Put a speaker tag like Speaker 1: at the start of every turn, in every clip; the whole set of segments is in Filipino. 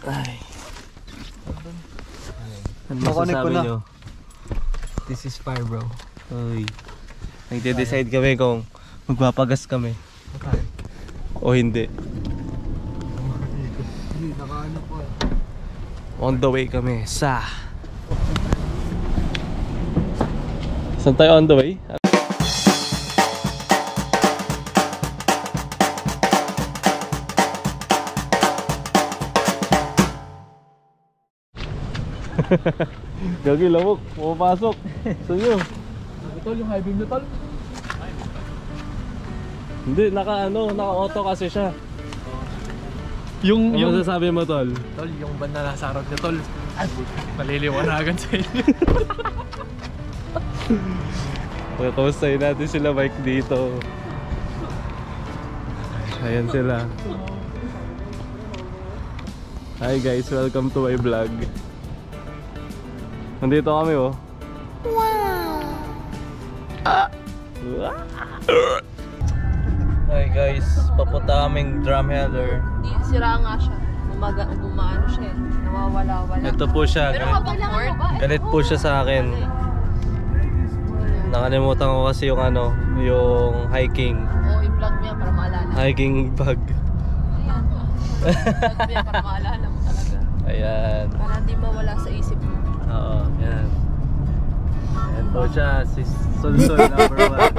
Speaker 1: Ay. Ano
Speaker 2: Makonek ko
Speaker 1: masasabi
Speaker 2: na.
Speaker 1: nyo?
Speaker 2: This is fire, bro.
Speaker 1: Uy. Nagde-decide kami kung magpapagas kami
Speaker 2: Okay.
Speaker 1: o hindi.
Speaker 2: Nakaano po.
Speaker 1: On the way kami sa... Saan tayo on the way? Gagi lamok, pumapasok. Saan nyo?
Speaker 2: Tol, yung high beam nyo, tol.
Speaker 1: Hindi, naka-auto kasi siya.
Speaker 2: Yung
Speaker 1: Ano masasabi mo, tol?
Speaker 2: Tol, yung banda na nasa harap nyo, tol. Maliliwanagan sa inyo.
Speaker 1: Kamustahin natin sila Mike dito. Ayan sila. Hi guys, welcome to my vlog. Nandito kami oh. Hi guys, papunta kaming Drumheller.
Speaker 3: Sira nga siya. Gumaano siya eh. Nawawala-wala.
Speaker 1: Ito po siya.
Speaker 3: Pero kapag board,
Speaker 1: Galit po siya sa akin. Nakalimutan ko kasi yung yung hiking.
Speaker 3: oo, i-vlog mo yan para maalala.
Speaker 1: Hiking bag.
Speaker 3: Ayan. I-vlog mo yan para maalala mo talaga.
Speaker 1: Ayan.
Speaker 3: Para hindi mawala sa isip mo.
Speaker 1: Oo, yan. Ayan po siya, si Sulsol number 1.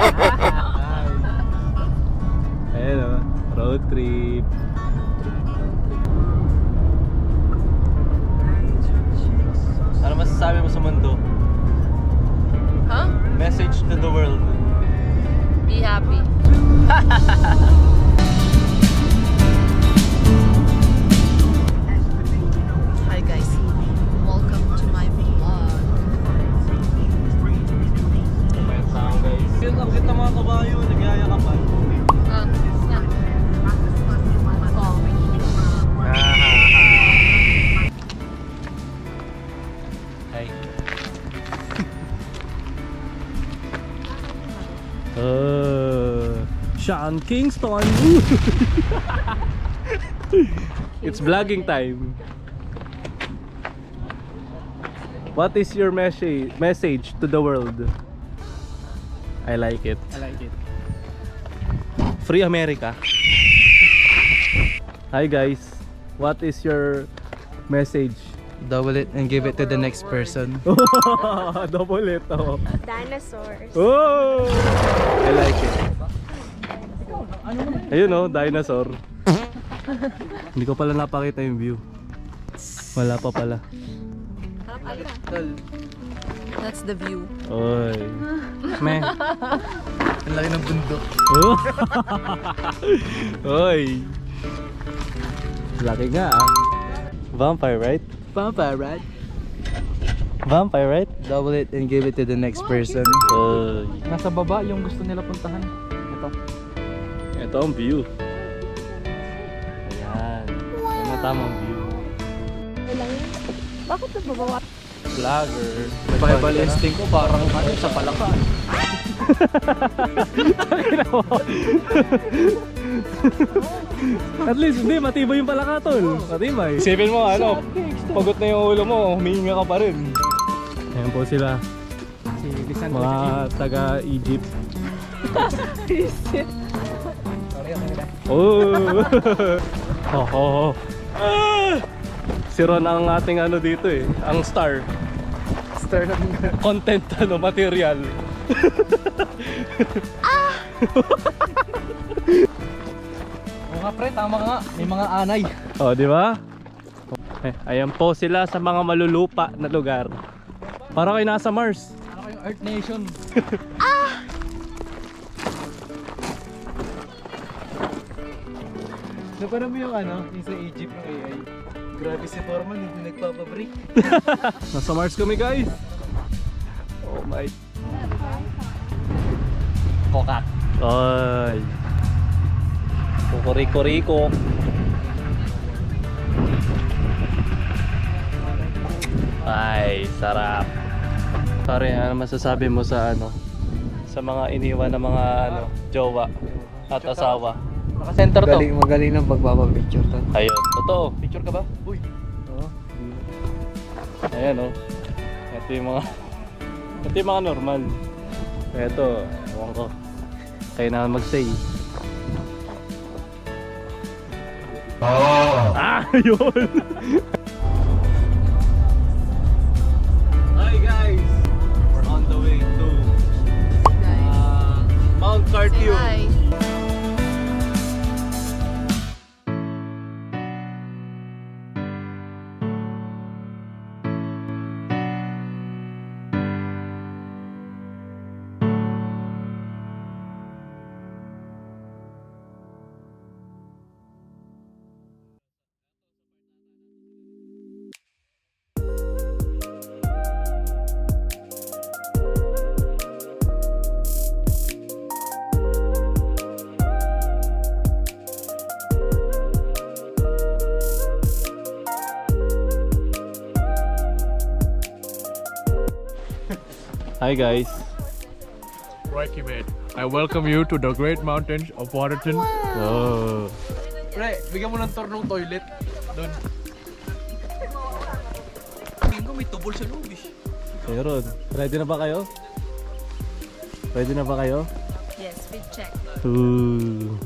Speaker 1: Ayan o, road trip. Ano masasabi mo sa mundo?
Speaker 3: Huh?
Speaker 1: Message to the world.
Speaker 3: Be happy. Hi guys. Welcome to my vlog.
Speaker 1: May sound guys. Yung ang kita mga kabayo, nagyayakapan.
Speaker 3: Ah, yan. Oh.
Speaker 1: Hi. Sean Kingston. It's vlogging time. What is your message to the world? I like it.
Speaker 2: I like it.
Speaker 1: Free America. Hi guys. What is your message?
Speaker 2: Double it and give it to the next person.
Speaker 1: Double it. Oh.
Speaker 4: Dinosaurs.
Speaker 1: Oh! I like it. Ayun oh, dinosaur. Hindi ko pala napakita yung view. Wala pa pala.
Speaker 2: Tol,
Speaker 3: That's the view.
Speaker 1: Oy. Meh.
Speaker 2: ang laki ng bundok.
Speaker 1: Oh. Oy. Laki nga ah. Vampire, right?
Speaker 2: Vampire, right?
Speaker 1: Vampire, right?
Speaker 2: Double it and give it to the next person.
Speaker 1: Oy.
Speaker 2: Nasa baba yung gusto nila puntahan. Ito.
Speaker 1: Ito ang view. Ayan. Yan ang tamang view.
Speaker 4: Bakit nababawa?
Speaker 1: Vlogger.
Speaker 2: Survival instinct ko parang sa Palakan.
Speaker 1: At least hindi, matibay yung palakatol. Matibay. Isipin mo pagod na yung ulo mo, humihinga ka pa rin. Ayan po sila,
Speaker 2: Si Lisandro
Speaker 1: mga taga-Egypt. Oh! Oh. Si Ron ang ating dito eh, ang star.
Speaker 2: Star ng
Speaker 1: Content material.
Speaker 2: Oo nga pre, tama nga. May mga anay.
Speaker 1: Oh, di ba? Ayan po sila sa mga malulupa na lugar. Para kayo nasa Mars.
Speaker 2: Ano kayong Earth Nation? Napanood mo yung yung sa Egypt ng AI? Grabe si Foreman, hindi nagpapabreak.
Speaker 1: Nasa Mars kami guys. Oh my.
Speaker 2: Kokak.
Speaker 1: Ay. Kukuriko-riko. Ay, sarap. Pare, ano masasabi mo sa sa mga iniwan na mga jowa at asawa?
Speaker 2: Naka-center to. Magaling ng pagpapapicture to.
Speaker 1: Ayun, totoo.
Speaker 2: Picture ka ba? Uy.
Speaker 1: Oh. Ayan oh. Ito yung mga normal. Ito, ewan ko. Kaya na mag-stay. Yun! Hi guys! We're on the way to Mount Cartier.
Speaker 3: Hi.
Speaker 1: Hi guys!
Speaker 2: Rocky mate, I welcome you to the great mountains of Waterton.
Speaker 1: Oh.
Speaker 2: Pre, bigyan mo ng tour ng toilet doon. Tingin ko may tubol sa loob eh.
Speaker 1: Meron. Ready na ba kayo? Ready na ba kayo?
Speaker 3: Yes, fit check.
Speaker 1: Ooh.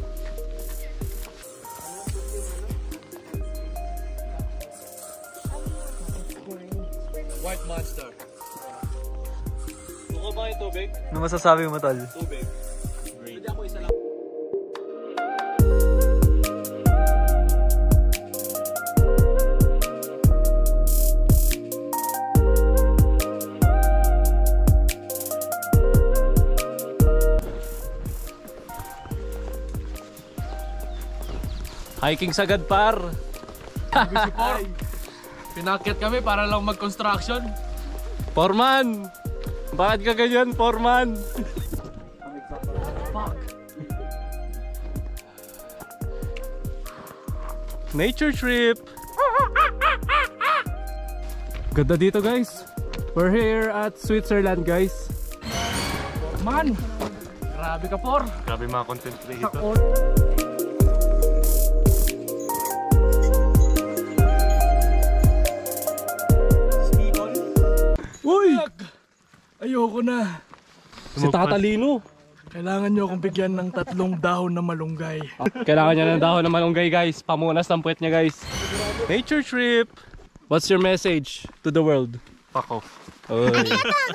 Speaker 2: White monster.
Speaker 1: Gusto ba yung tubig?
Speaker 2: Ano masasabi mo, tol?
Speaker 1: Tubig. Great. Ako isa lang. Hiking sa Gadpar.
Speaker 2: Pinakyat kami para lang mag-construction.
Speaker 1: Foreman! Bakit ka ganyan, Foreman? Nature trip! Ganda dito guys. We're here at Switzerland guys.
Speaker 2: Man! Grabe ka, Por!
Speaker 1: Grabe mga content creator. Uy!
Speaker 2: Ayoko na.
Speaker 1: Si Tatalino.
Speaker 2: Kailangan nyo akong bigyan ng 3 dahon na malunggay.
Speaker 1: Kailangan niya ng dahon na malunggay guys. Pamunas ng puwet niya guys. Nature trip! What's your message to the world?
Speaker 4: Fuck off.
Speaker 1: Oy.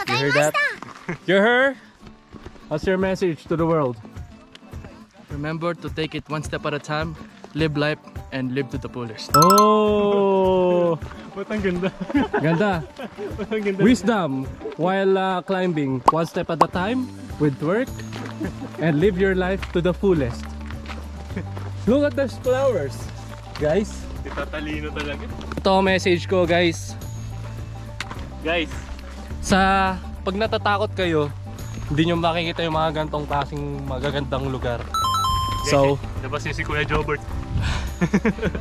Speaker 1: You hear that? You heard? What's your message to the world?
Speaker 2: Remember to take it one step at a time, live life, and live to the fullest.
Speaker 1: Oh!
Speaker 4: Ba't ang ganda?
Speaker 1: Ganda.
Speaker 4: Ba't ang ganda?
Speaker 1: Wisdom while climbing. One step at a time with work and live your life to the fullest. Look at those flowers, guys.
Speaker 4: Si Tatalino talaga.
Speaker 1: Ito ang message ko, guys.
Speaker 4: Guys,
Speaker 1: Sa pag natatakot kayo, hindi nyo makikita yung mga gantong klaseng magagandang lugar. So,
Speaker 4: labas yung si Kuya Jobert.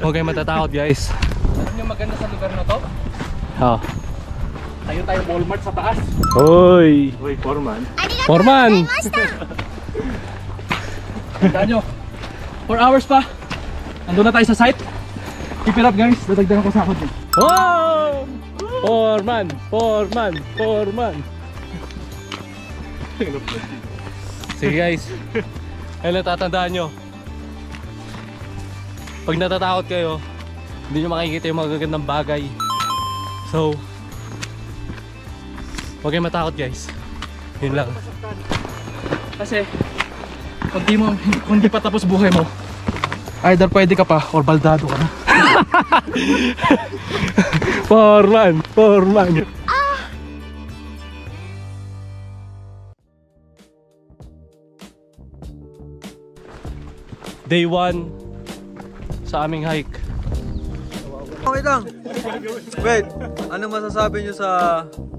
Speaker 1: huwag kayong matatakot, guys.
Speaker 2: Ano yung maganda sa lugar na to?
Speaker 1: Oh.
Speaker 2: Tayo tayo Walmart sa taas.
Speaker 1: Hoy!
Speaker 4: Uy, Foreman.
Speaker 1: Foreman!
Speaker 2: Tandaan nyo, 4 hours pa. Nandun na tayo sa site. Keep it up guys, dadagdagan ko sa akin.
Speaker 1: Oh! Foreman! Foreman! Foreman! Sige guys, ayun lang tatandaan nyo. Pag natatakot kayo, hindi nyo makikita yung magagandang bagay. So, huwag kayong matakot guys. Yun lang.
Speaker 2: Kasi, kung di pa tapos buhay mo, either pwede ka pa or baldado ka na.
Speaker 1: Foreman! Foreman! Day 1 sa aming hike.
Speaker 5: Okay lang. Wait, ano masasabi nyo sa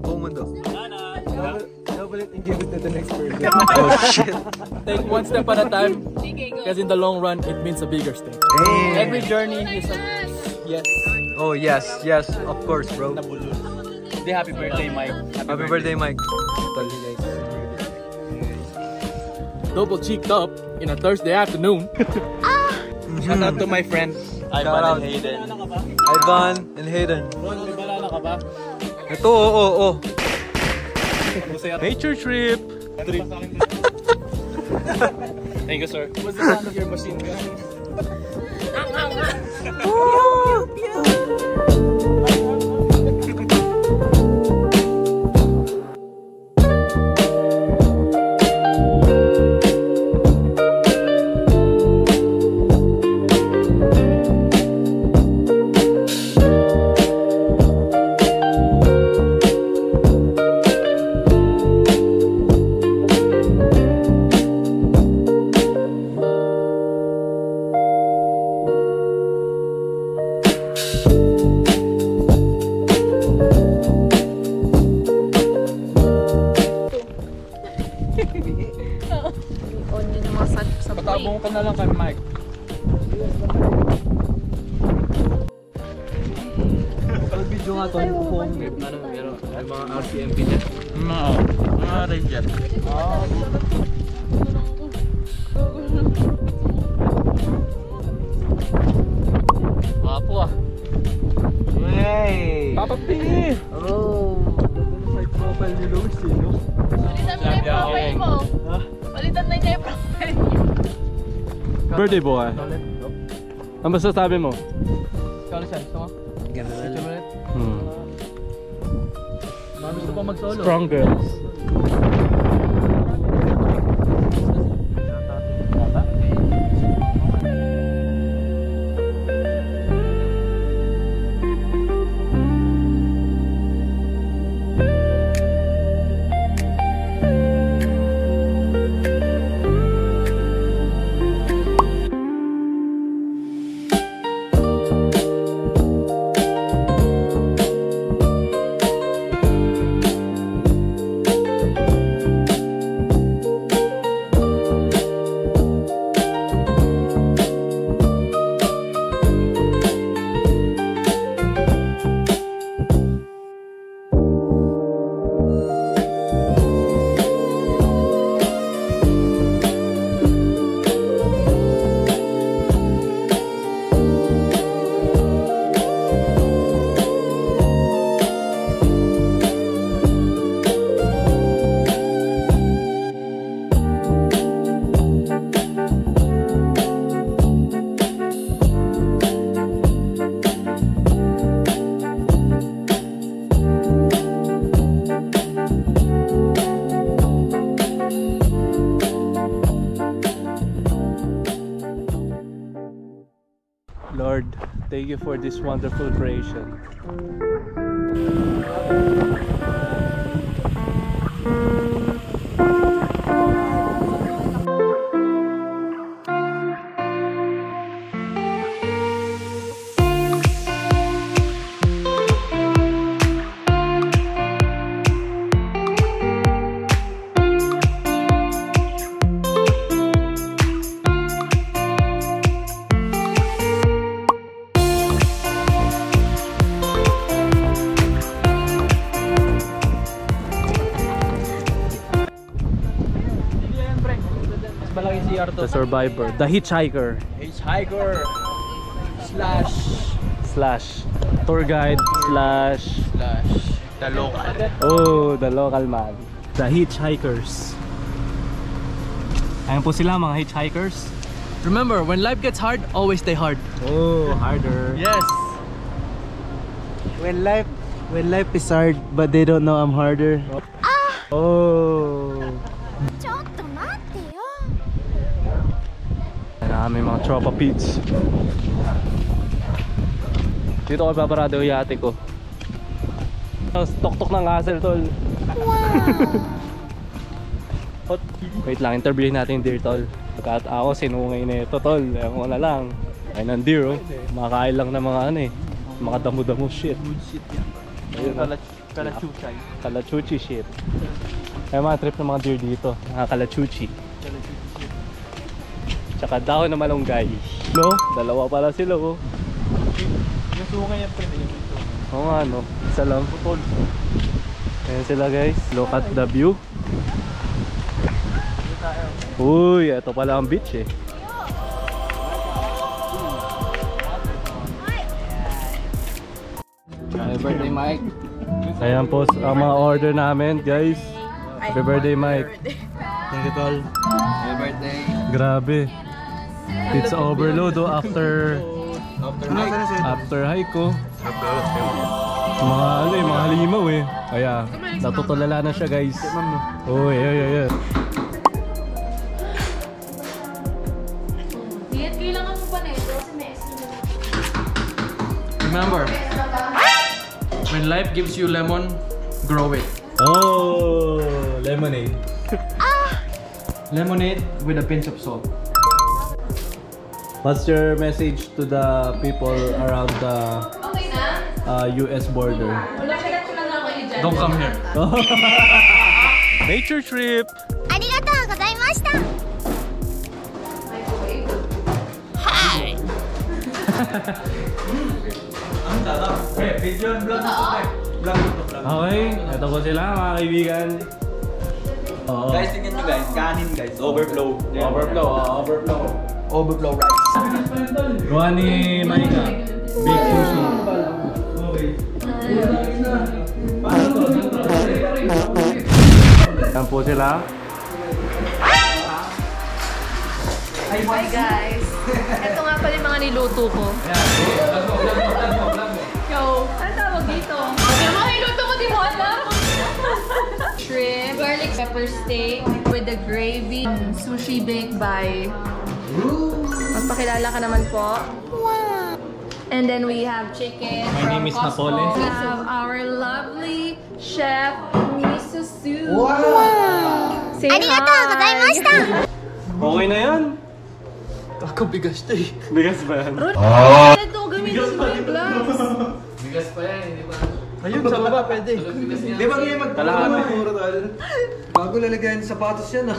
Speaker 5: buong mundo?
Speaker 2: Double it and give it to the next person.
Speaker 5: Oh shit.
Speaker 2: Take one step at a time, because in the long run, it means a bigger step. Every journey is a yes.
Speaker 5: Oh yes, yes, of course bro.
Speaker 2: Happy birthday, Mike.
Speaker 5: Happy birthday Mike. Totally guys.
Speaker 2: Double cheeked up in a Thursday afternoon. Shout out to my friends, Ivan and Hayden.
Speaker 5: Ivan and And Hayden.
Speaker 2: Ron, may banana ka ba?
Speaker 5: Ito, oo.
Speaker 1: Nature trip.
Speaker 4: Thank you, sir.
Speaker 2: What's the sound of your machine gun?
Speaker 3: On yun yung mga sa
Speaker 2: Patabong ka na lang kay Mike.
Speaker 5: Video nga to, kung
Speaker 4: Meron mga RCMP dyan.
Speaker 2: Mga ranger.
Speaker 4: Wapo ah.
Speaker 5: Hey!
Speaker 1: Papa P!
Speaker 5: Oh! Side profile ni Louis, no?
Speaker 3: Palitan na yung profile mo. Palitan na yung profile niyo.
Speaker 1: Birthday boy. Ano masasabi mo?
Speaker 2: Kalisan, gusto mo?
Speaker 5: Ganda na
Speaker 2: Picture ulit. Gusto pa mag-solo.
Speaker 1: Strong girls. Lord, thank you for this wonderful creation.
Speaker 2: Malaki CR to.
Speaker 1: The survivor, the hitchhiker,
Speaker 2: Hitchhiker
Speaker 1: slash tour guide slash
Speaker 2: the local.
Speaker 1: oh, the local man. The hitchhikers. Ayan po sila mga hitchhikers.
Speaker 2: Remember, when life gets hard, always stay hard.
Speaker 1: Oh, harder.
Speaker 2: Yes.
Speaker 6: When life is hard, but they don't know I'm harder.
Speaker 1: Oh. Ayan na kami mga tropa peeps. Dito ko paparado yung yate ko. Tok-tok ng castle, tol. Wow. Wait lang, interviewin natin yung deer, tol. Pagkat ako sinungay na ito, tol. Ewan ko na lang. Ay ng deer, oh. Makakain lang ng mga ano eh. Mga damo-damo shit.
Speaker 2: Good shit yan. Kalachuchay.
Speaker 1: Kalachuchi shit. Ay mga trip ng mga deer dito. Mga kalachuchi. Tsaka dahon na malunggay. No? Dalawa pala sila, oh.
Speaker 2: Yung sungay yan, pre.
Speaker 1: Oo nga, no? Isa lang. Putol. Ayan sila, guys. Look at the view. Uy, ito pala ang beach, eh.
Speaker 4: Happy birthday, Mike.
Speaker 1: Ayan po ang mga order namin, guys. Happy birthday, Mike.
Speaker 6: Thank you, tol.
Speaker 4: Happy birthday.
Speaker 1: Grabe. Pizza overload oh, after hike oh. Mga ano eh, mga halimaw eh. Kaya natutulala na siya, guys. Uy, ay.
Speaker 3: Diet, kailangan mo pa na ito kasi may
Speaker 2: Remember, when life gives you lemon, grow it.
Speaker 1: Oh, lemonade.
Speaker 2: Lemonade with a pinch of salt.
Speaker 1: What's your message to the people around the
Speaker 3: Okay na?
Speaker 1: US border?
Speaker 3: Wala ka lang ako ni Jen.
Speaker 2: Don't come here.
Speaker 1: Nature trip.
Speaker 7: ありがとうございました。
Speaker 3: Microwave.
Speaker 1: Okay, ito po sila mga kaibigan. Oo.
Speaker 5: Guys, tingnan nyo guys. Kanin guys. Overflow.
Speaker 2: Overflow rice.
Speaker 1: Gawa ni Maika. Big sushi. Yan po sila.
Speaker 3: Hi guys. Ito nga pala yung mga niluto ko. Yo, ano tawag dito? Yung mga niluto ko, di mo alam. Shrimp, garlic pepper steak with the gravy, sushi baked by... Magpakilala ka naman po. And then we have chicken from
Speaker 1: name is
Speaker 3: Costco.
Speaker 1: Napoli.
Speaker 3: We have our lovely chef, Miso Su. Wow! Say
Speaker 7: ありがとうございました。
Speaker 1: Okay na yan.
Speaker 2: Ako bigas to eh.
Speaker 1: Bigas ba yan?
Speaker 3: Ito, gamitin mo yung glass.
Speaker 4: Bigas pa yan, hindi ba?
Speaker 2: Ayun, sa baba pwede.
Speaker 5: Di ba kaya magpapuro tol? Bago lalagyan ng sapatos yan ah.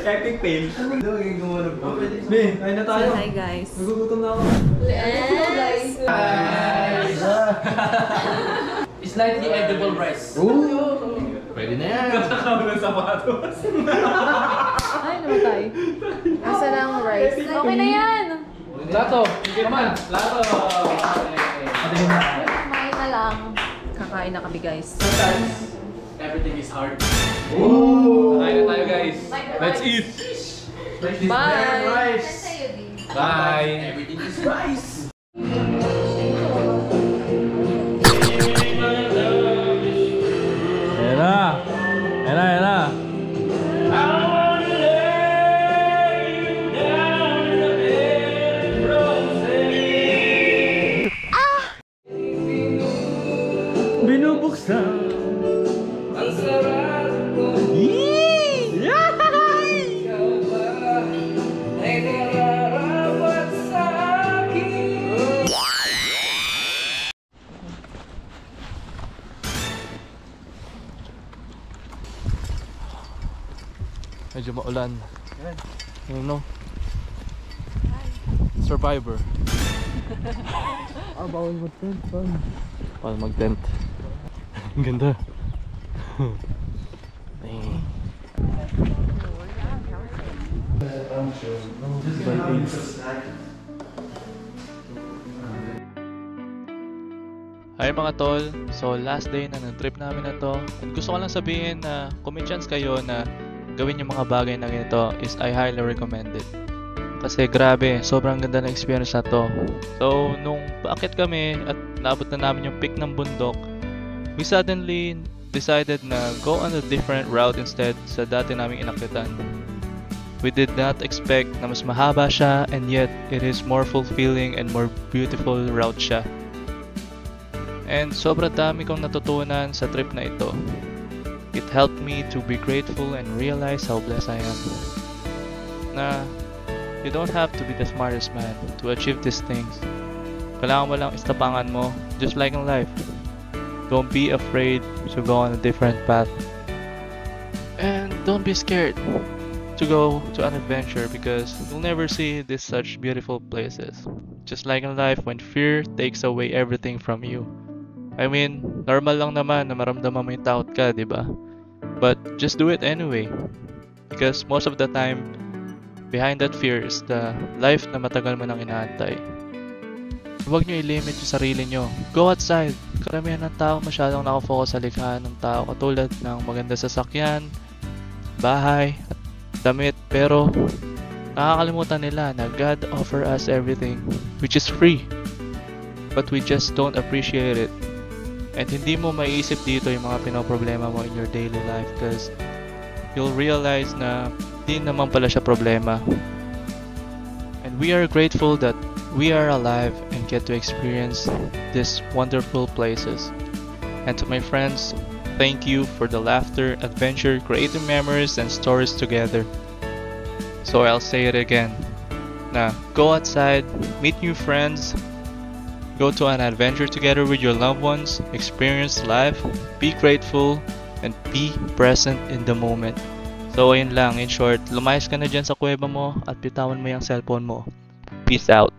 Speaker 5: Epic fail. Hindi, magiging gumunod po. Be, kain na tayo.
Speaker 3: Hi guys.
Speaker 5: Nagugutom na ako.
Speaker 3: Yes.
Speaker 4: Slightly edible rice. Pwede na yan.
Speaker 3: Ay, namatay. Asa na ang rice? Okay na yan.
Speaker 2: Lato, hindi naman. Lato.
Speaker 3: Kumain na lang. Kakain na kami guys.
Speaker 4: Sometimes, everything is hard.
Speaker 1: Kain na tayo, guys. Let's eat.
Speaker 3: Bye.
Speaker 1: Bye.
Speaker 4: Everything is rice.
Speaker 1: Ayan na. Ayan na. Binubuksan. Medyo maulan. You know? Survivor.
Speaker 6: Bawal mag-tent, tol.
Speaker 1: Bawal mag-tent. Ang ganda. Ay.
Speaker 8: Hi mga tol, so last day na ng trip namin na to, and gusto ko lang sabihin na kung may chance kayo na gawin yung mga bagay na ganito is I highly recommend it. Kasi grabe, sobrang ganda na experience na to. So nung paakit kami at naabot na namin yung peak ng bundok, we suddenly decided na go on a different route instead sa dati naming inakyatan. We did not expect na mas mahaba siya, and yet it is more fulfilling and more beautiful route siya. And sobrang dami kong natutunan sa trip na ito. It helped me to be grateful and realize how blessed I am. Na you don't have to be the smartest man to achieve these things. Kailangan mo lang istapangan mo, just like in life. Don't be afraid to go on a different path. And don't be scared to go to an adventure because you'll never see these such beautiful places. Just like in life, when fear takes away everything from you. I mean, normal lang naman na maramdaman mo yung takot ka, di ba? But just do it anyway. Because most of the time, behind that fear is the life na matagal mo nang inaantay. Huwag nyo i-limit yung sarili nyo. Go outside! Karamihan ng tao masyadong nakafocus sa likha ng tao katulad ng maganda sasakyan, bahay, at damit. Pero nakakalimutan nila na God offer us everything which is free. But we just don't appreciate it. And hindi mo maiisip dito yung mga pinoproblema mo in your daily life because you'll realize na di naman pala siya problema. And we are grateful that we are alive and get to experience these wonderful places. And to my friends, thank you for the laughter, adventure, creative memories, and stories together. So I'll say it again. Now, go outside, meet new friends, go to an adventure together with your loved ones, experience life, be grateful, and be present in the moment. So ayun lang, in short, lumayas ka na dyan sa kuweba mo at bitawan mo yung cellphone mo. Peace out.